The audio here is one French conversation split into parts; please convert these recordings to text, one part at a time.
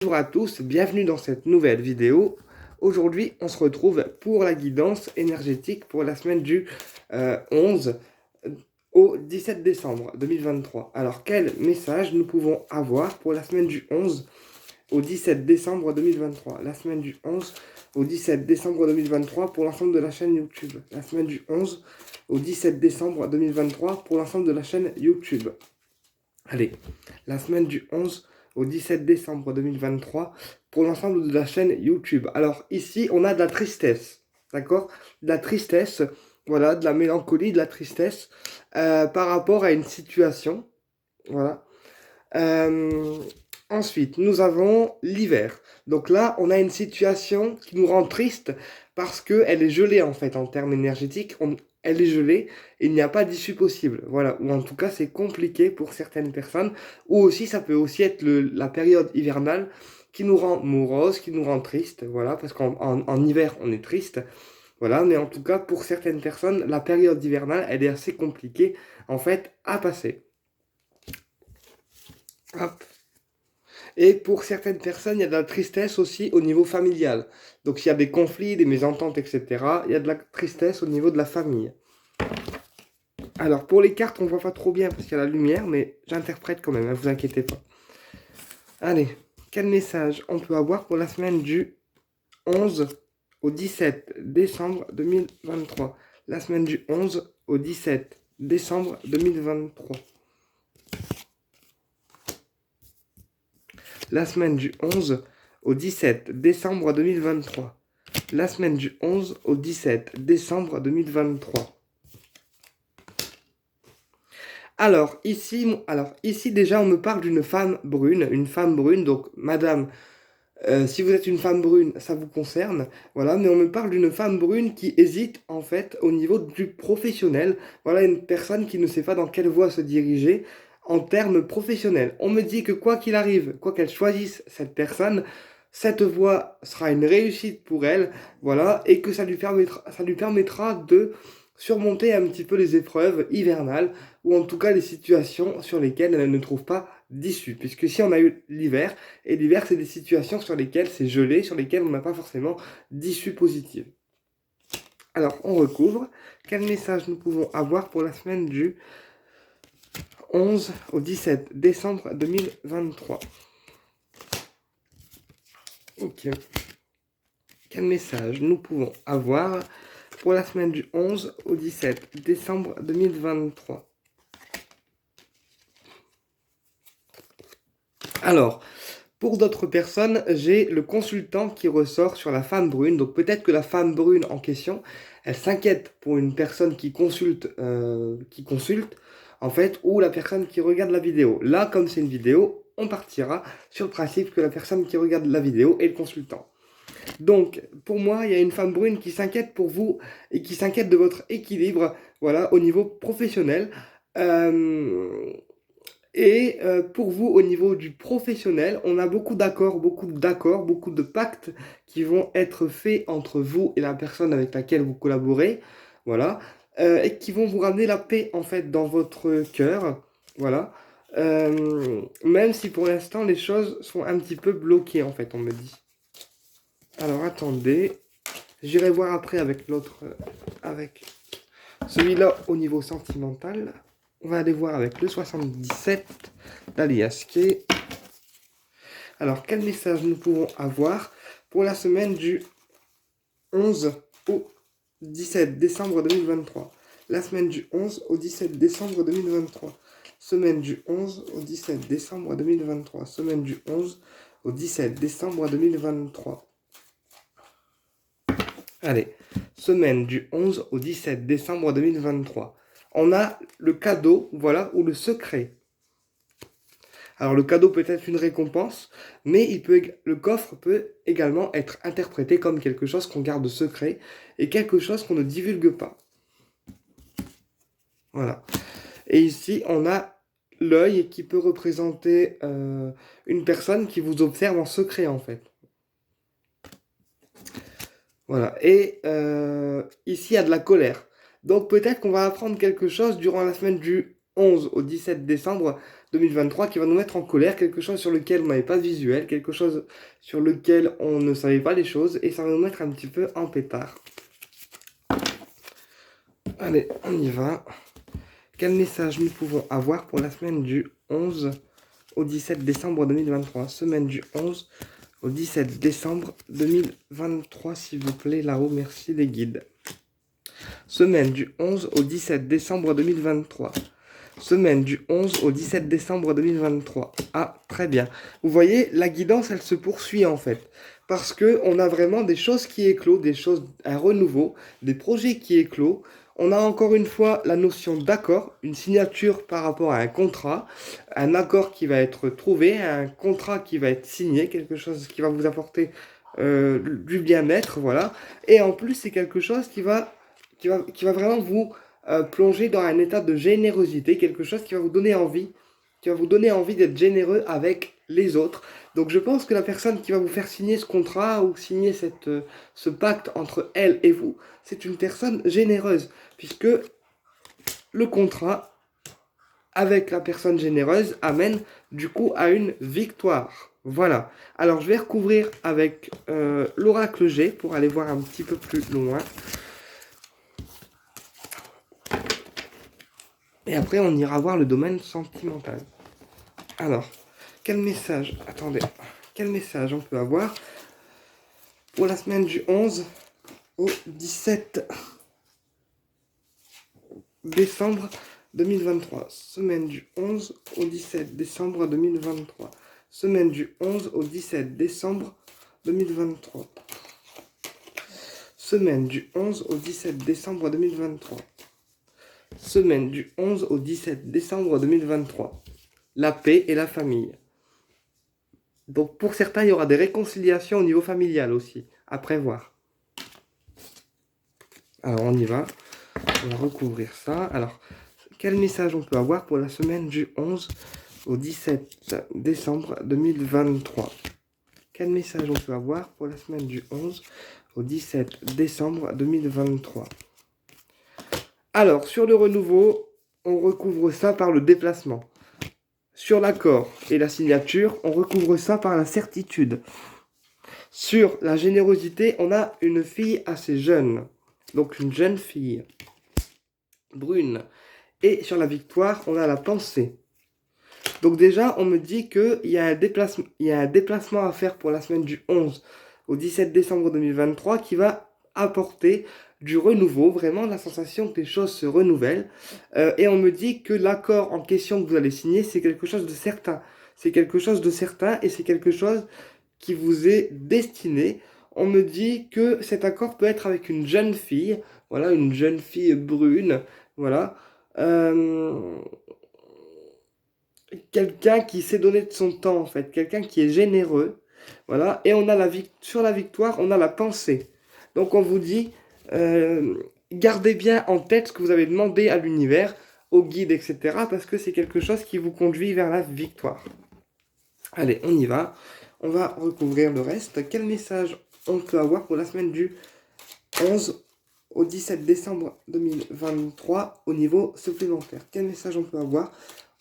Bonjour à tous, bienvenue dans cette nouvelle vidéo. Aujourd'hui, on se retrouve pour la guidance énergétique pour la semaine du 11 au 17 décembre 2023. Alors, quel message nous pouvons avoir pour la semaine du 11 au 17 décembre 2023? La semaine du 11 au 17 décembre 2023 pour l'ensemble de la chaîne YouTube. La semaine du 11 au 17 décembre 2023 pour l'ensemble de la chaîne YouTube. Allez, la semaine du 11 au 17 décembre 2023 pour l'ensemble de la chaîne YouTube. Alors ici, on a de la tristesse, d'accord? De la tristesse, voilà, de la mélancolie, de la tristesse par rapport à une situation, voilà. Euh, Ensuite, nous avons l'hiver. Donc là, on a une situation qui nous rend triste parce qu'elle est gelée en fait en termes énergétiques. Elle est gelée et il n'y a pas d'issue possible. Voilà. Ou en tout cas, c'est compliqué pour certaines personnes. Ou aussi, ça peut aussi être la période hivernale qui nous rend morose, qui nous rend triste. Voilà. Parce qu'en hiver, on est triste. Voilà. Mais en tout cas, pour certaines personnes, la période hivernale, elle est assez compliquée en fait à passer. Hop. Et pour certaines personnes, il y a de la tristesse aussi au niveau familial. Donc, il y a des conflits, des mésententes, etc. Il y a de la tristesse au niveau de la famille. Alors, pour les cartes, on ne voit pas trop bien parce qu'il y a la lumière, mais j'interprète quand même, ne vous inquiétez pas. Allez, quel message on peut avoir pour la semaine du 11 au 17 décembre 2023? La semaine du 11 au 17 décembre 2023. La semaine du 11 au 17 décembre 2023. La semaine du 11 au 17 décembre 2023. Alors ici déjà on me parle d'une femme brune, donc madame, si vous êtes une femme brune, ça vous concerne, voilà, mais on me parle d'une femme brune qui hésite en fait au niveau du professionnel, voilà, une personne qui ne sait pas dans quelle voie se diriger en termes professionnels. On me dit que quoi qu'il arrive, quoi qu'elle choisisse cette personne, cette voie sera une réussite pour elle, voilà, et que ça lui permettra de surmonter un petit peu les épreuves hivernales, ou en tout cas les situations sur lesquelles elle ne trouve pas d'issue. Puisque si on a eu l'hiver, et l'hiver c'est des situations sur lesquelles c'est gelé, sur lesquelles on n'a pas forcément d'issue positive. Alors on recouvre. Quel message nous pouvons avoir pour la semaine du 11 au 17 décembre 2023? Ok. Quel message nous pouvons avoir pour la semaine du 11 au 17 décembre 2023? Alors, pour d'autres personnes, j'ai le consultant qui ressort sur la femme brune. Donc peut-être que la femme brune en question, elle s'inquiète pour une personne qui consulte, en fait, ou la personne qui regarde la vidéo. Là, comme c'est une vidéo, on partira sur le principe que la personne qui regarde la vidéo est le consultant. Donc, pour moi, il y a une femme brune qui s'inquiète pour vous et qui s'inquiète de votre équilibre, voilà, au niveau professionnel. Euh, pour vous, au niveau du professionnel, on a beaucoup de pactes qui vont être faits entre vous et la personne avec laquelle vous collaborez, voilà, et qui vont vous ramener la paix en fait dans votre cœur, voilà. Même si pour l'instant les choses sont un petit peu bloquées en fait, on me dit. Alors attendez, j'irai voir après avec l'autre, avec celui-là au niveau sentimental. On va aller voir avec le 77 d'Alias Kay. Alors, quel message nous pouvons avoir pour la semaine du 11 au 17 décembre 2023? La semaine du 11 au 17 décembre 2023. Semaine du 11 au 17 décembre 2023. Semaine du 11 au 17 décembre 2023. Allez, semaine du 11 au 17 décembre 2023. On a le cadeau, voilà, ou le secret. Alors le cadeau peut être une récompense, mais le coffre peut également être interprété comme quelque chose qu'on garde secret et quelque chose qu'on ne divulgue pas. Voilà. Et ici, on a l'œil qui peut représenter une personne qui vous observe en secret en fait. Voilà. Et ici, il y a de la colère. Donc peut-être qu'on va apprendre quelque chose durant la semaine du 11 au 17 décembre 2023 qui va nous mettre en colère, quelque chose sur lequel on n'avait pas de visuel, quelque chose sur lequel on ne savait pas les choses, et ça va nous mettre un petit peu en pétard. Allez, on y va. Quel message nous pouvons avoir pour la semaine du 11 au 17 décembre 2023? Semaine du 11 au 17 décembre 2023, s'il vous plaît, là-haut, merci les guides. Semaine du 11 au 17 décembre 2023. Semaine du 11 au 17 décembre 2023. Ah, très bien. Vous voyez, la guidance, elle se poursuit en fait. Parce que on a vraiment des choses qui éclosent, des choses, un renouveau, des projets qui éclosent. On a encore une fois la notion d'accord, une signature par rapport à un contrat, un accord qui va être trouvé, un contrat qui va être signé, quelque chose qui va vous apporter du bien-être, voilà. Et en plus, c'est quelque chose qui va vraiment vous plonger dans un état de générosité, quelque chose qui va vous donner envie d'être généreux avec les autres. Donc je pense que la personne qui va vous faire signer ce contrat ou signer ce pacte entre elle et vous, c'est une personne généreuse, puisque le contrat avec la personne généreuse amène du coup à une victoire. Voilà. Alors je vais recouvrir avec l'oracle G pour aller voir un petit peu plus loin. Et après, on ira voir le domaine sentimental. Alors, quel message on peut avoir pour la semaine du 11 au 17 décembre 2023. Semaine du 11 au 17 décembre 2023. Semaine du 11 au 17 décembre 2023. Semaine du 11 au 17 décembre 2023. Semaine du 11 au 17 décembre 2023. La paix et la famille. Donc pour certains, il y aura des réconciliations au niveau familial aussi, à prévoir. Alors on y va, on va recouvrir ça. Alors, quel message on peut avoir pour la semaine du 11 au 17 décembre 2023? Quel message on peut avoir pour la semaine du 11 au 17 décembre 2023? Alors, sur le renouveau, on recouvre ça par le déplacement. Sur l'accord et la signature, on recouvre ça par la certitude. Sur la générosité, on a une fille assez jeune. Donc une jeune fille brune. Et sur la victoire, on a la pensée. Donc déjà, on me dit qu'il y a un déplacement à faire pour la semaine du 11 au 17 décembre 2023 qui va apporter du renouveau, vraiment la sensation que les choses se renouvellent. Et on me dit que l'accord en question que vous allez signer, c'est quelque chose de certain. C'est quelque chose de certain et c'est quelque chose qui vous est destiné. On me dit que cet accord peut être avec une jeune fille, voilà, une jeune fille brune, voilà. Quelqu'un qui s'est donné de son temps, en fait, quelqu'un qui est généreux, voilà. Et on a sur la victoire, on a la pensée. Donc on vous dit, gardez bien en tête ce que vous avez demandé à l'univers, au guide, etc., parce que c'est quelque chose qui vous conduit vers la victoire. Allez, on y va. On va recouvrir le reste. Quel message on peut avoir pour la semaine du 11 au 17 décembre 2023 au niveau supplémentaire? Quel message on peut avoir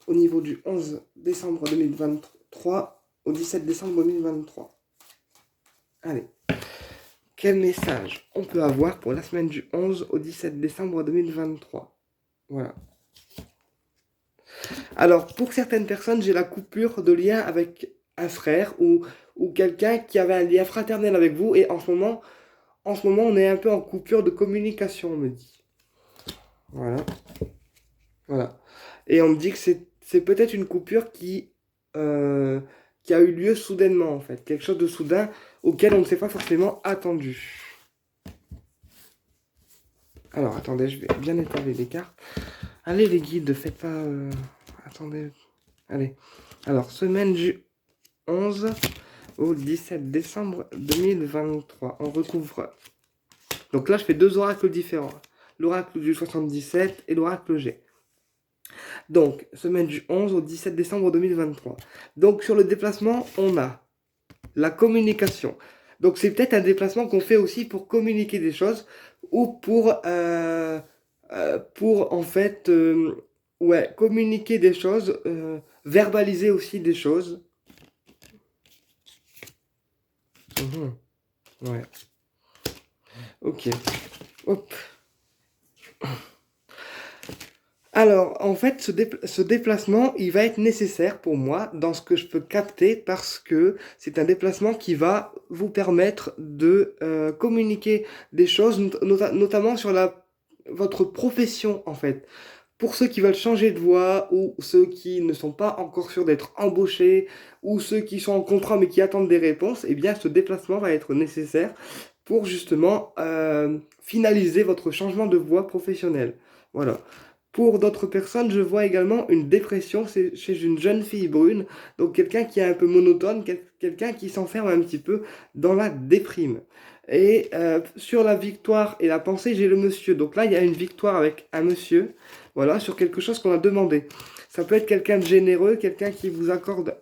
au niveau du 11 décembre 2023 au 17 décembre 2023? Allez. Quel message on peut avoir pour la semaine du 11 au 17 décembre 2023? Voilà. Alors, pour certaines personnes, j'ai la coupure de lien avec un frère ou quelqu'un qui avait un lien fraternel avec vous. Et en ce moment, on est un peu en coupure de communication, on me dit. Voilà. Voilà. Et on me dit que c'est peut-être une coupure qui a eu lieu soudainement, en fait. Quelque chose de soudain auquel on ne s'est pas forcément attendu. Alors, attendez, je vais bien étaler les cartes. Allez, les guides, faites pas... Attendez. Allez. Alors, semaine du 11 au 17 décembre 2023. On recouvre. Donc là, je fais deux oracles différents. L'oracle du 77 et l'oracle G. Donc, semaine du 11 au 17 décembre 2023. Donc, sur le déplacement, on a la communication. Donc, c'est peut-être un déplacement qu'on fait aussi pour communiquer des choses ou pour en fait... Ouais, communiquer des choses, verbaliser aussi des choses. Mhm, ouais, ok. Hop. Alors, en fait, ce déplacement, il va être nécessaire pour moi dans ce que je peux capter parce que c'est un déplacement qui va vous permettre de communiquer des choses, notamment sur votre profession, en fait. Pour ceux qui veulent changer de voie ou ceux qui ne sont pas encore sûrs d'être embauchés ou ceux qui sont en contrat mais qui attendent des réponses, eh bien, ce déplacement va être nécessaire pour justement finaliser votre changement de voie professionnelle. Voilà. Pour d'autres personnes, je vois également une dépression chez une jeune fille brune, donc quelqu'un qui est un peu monotone, quelqu'un qui s'enferme un petit peu dans la déprime. Et sur la victoire et la pensée, j'ai le monsieur. Donc là, il y a une victoire avec un monsieur, voilà, sur quelque chose qu'on a demandé. Ça peut être quelqu'un de généreux, quelqu'un qui vous accorde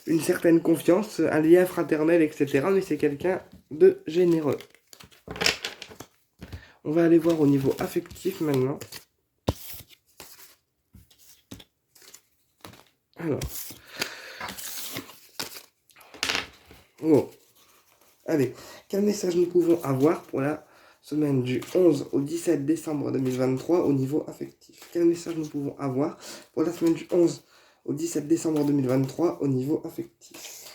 une certaine confiance, un lien fraternel, etc. Mais c'est quelqu'un de généreux. On va aller voir au niveau affectif maintenant. Alors. Oh. Allez, quel message nous pouvons avoir pour la semaine du 11 au 17 décembre 2023 au niveau affectif? Quel message nous pouvons avoir pour la semaine du 11 au 17 décembre 2023 au niveau affectif?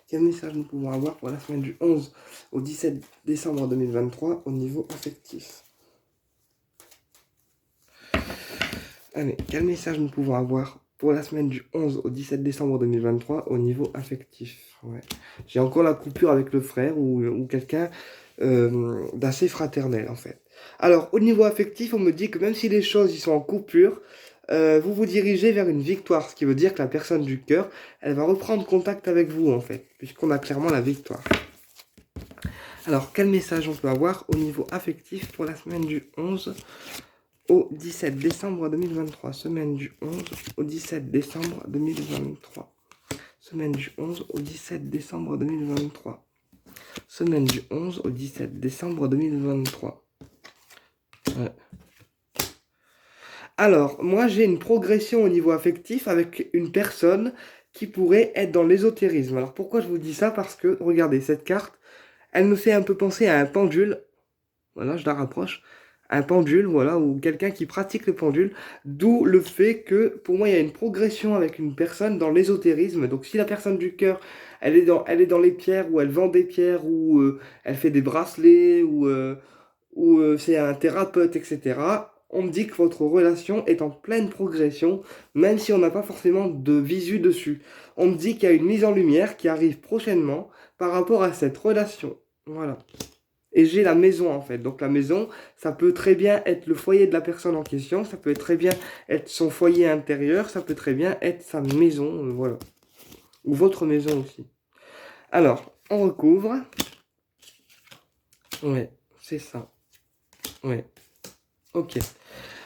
Quel message nous pouvons avoir pour la semaine du 11 au 17 décembre 2023 au niveau affectif? Allez, quel message nous pouvons avoir pour la semaine du 11 au 17 décembre 2023 au niveau affectif? Ouais. J'ai encore la coupure avec le frère ou quelqu'un d'assez fraternel en fait. Alors, au niveau affectif, on me dit que même si les choses y sont en coupure, vous vous dirigez vers une victoire, ce qui veut dire que la personne du cœur, elle va reprendre contact avec vous en fait, puisqu'on a clairement la victoire. Alors, quel message on peut avoir au niveau affectif pour la semaine du 11 au 17 décembre 2023, semaine du 11 au 17 décembre 2023. Semaine du 11 au 17 décembre 2023. Semaine du 11 au 17 décembre 2023. Ouais. Alors, moi j'ai une progression au niveau affectif avec une personne qui pourrait être dans l'ésotérisme. Alors pourquoi je vous dis ça? Parce que, regardez, cette carte, elle me fait un peu penser à un pendule. Voilà, je la rapproche. Un pendule, voilà, ou quelqu'un qui pratique le pendule. D'où le fait que, pour moi, il y a une progression avec une personne dans l'ésotérisme. Donc, si la personne du cœur, elle est dans les pierres, ou elle vend des pierres, ou elle fait des bracelets, ou c'est un thérapeute, etc., on me dit que votre relation est en pleine progression, même si on n'a pas forcément de visu dessus. On me dit qu'il y a une mise en lumière qui arrive prochainement par rapport à cette relation. Voilà. Et j'ai la maison en fait. Donc la maison, ça peut très bien être le foyer de la personne en question, ça peut très bien être son foyer intérieur, ça peut très bien être sa maison, voilà. Ou votre maison aussi. Alors, on recouvre. Ouais, c'est ça. Ouais, ok.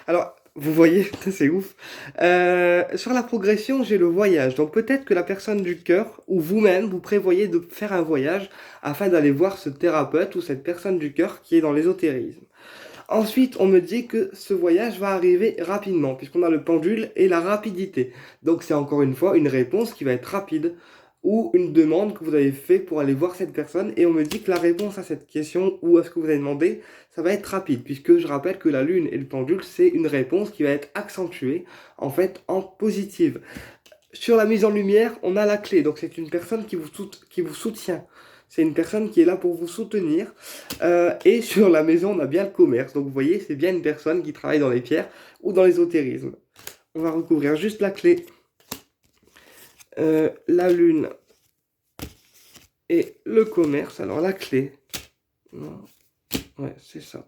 Alors, vous voyez, c'est ouf. Sur la progression, j'ai le voyage. Donc peut-être que la personne du cœur, ou vous-même, vous prévoyez de faire un voyage afin d'aller voir ce thérapeute ou cette personne du cœur qui est dans l'ésotérisme. Ensuite, on me dit que ce voyage va arriver rapidement, puisqu'on a le pendule et la rapidité. Donc c'est encore une fois une réponse qui va être rapide, ou une demande que vous avez fait pour aller voir cette personne, et on me dit que la réponse à cette question, ou à ce que vous avez demandé, ça va être rapide, puisque je rappelle que la lune et le pendule, c'est une réponse qui va être accentuée, en fait, en positive. Sur la mise en lumière, on a la clé, donc c'est une personne qui vous soutient. C'est une personne qui est là pour vous soutenir. Et sur la maison, on a bien le commerce. Donc vous voyez, c'est bien une personne qui travaille dans les pierres ou dans l'ésotérisme. On va recouvrir juste la clé. La lune et le commerce. Alors la clé. Non. Ouais, c'est ça.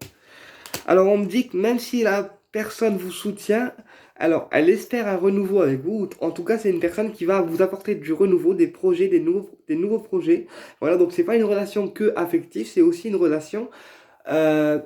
Alors on me dit que même si la personne vous soutient, alors elle espère un renouveau avec vous. En tout cas, c'est une personne qui va vous apporter du renouveau, des projets, des nouveaux projets. Voilà, donc c'est pas une relation que affective, c'est aussi une relation euh,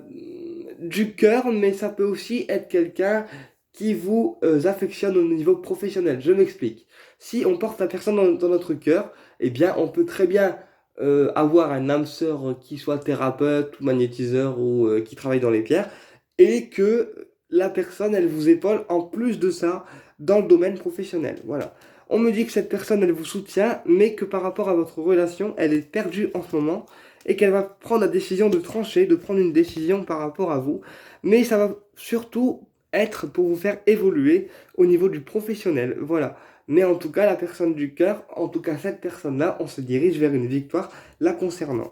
du cœur, mais ça peut aussi être quelqu'un qui vous affectionne au niveau professionnel. Je m'explique. Si on porte la personne dans notre cœur, eh bien, on peut très bien avoir un âme sœur qui soit thérapeute ou magnétiseur ou qui travaille dans les pierres, et que la personne, elle vous épaule en plus de ça dans le domaine professionnel. Voilà. On me dit que cette personne, elle vous soutient, mais que par rapport à votre relation, elle est perdue en ce moment et qu'elle va prendre la décision de trancher, de prendre une décision par rapport à vous. Mais ça va surtout être pour vous faire évoluer au niveau du professionnel. Voilà. Mais en tout cas, la personne du cœur, en tout cas cette personne-là, on se dirige vers une victoire la concernant.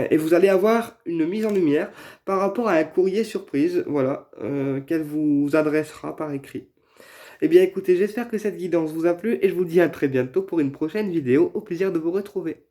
Et vous allez avoir une mise en lumière par rapport à un courrier surprise, voilà, qu'elle vous adressera par écrit. Eh bien écoutez, j'espère que cette guidance vous a plu et je vous dis à très bientôt pour une prochaine vidéo. Au plaisir de vous retrouver.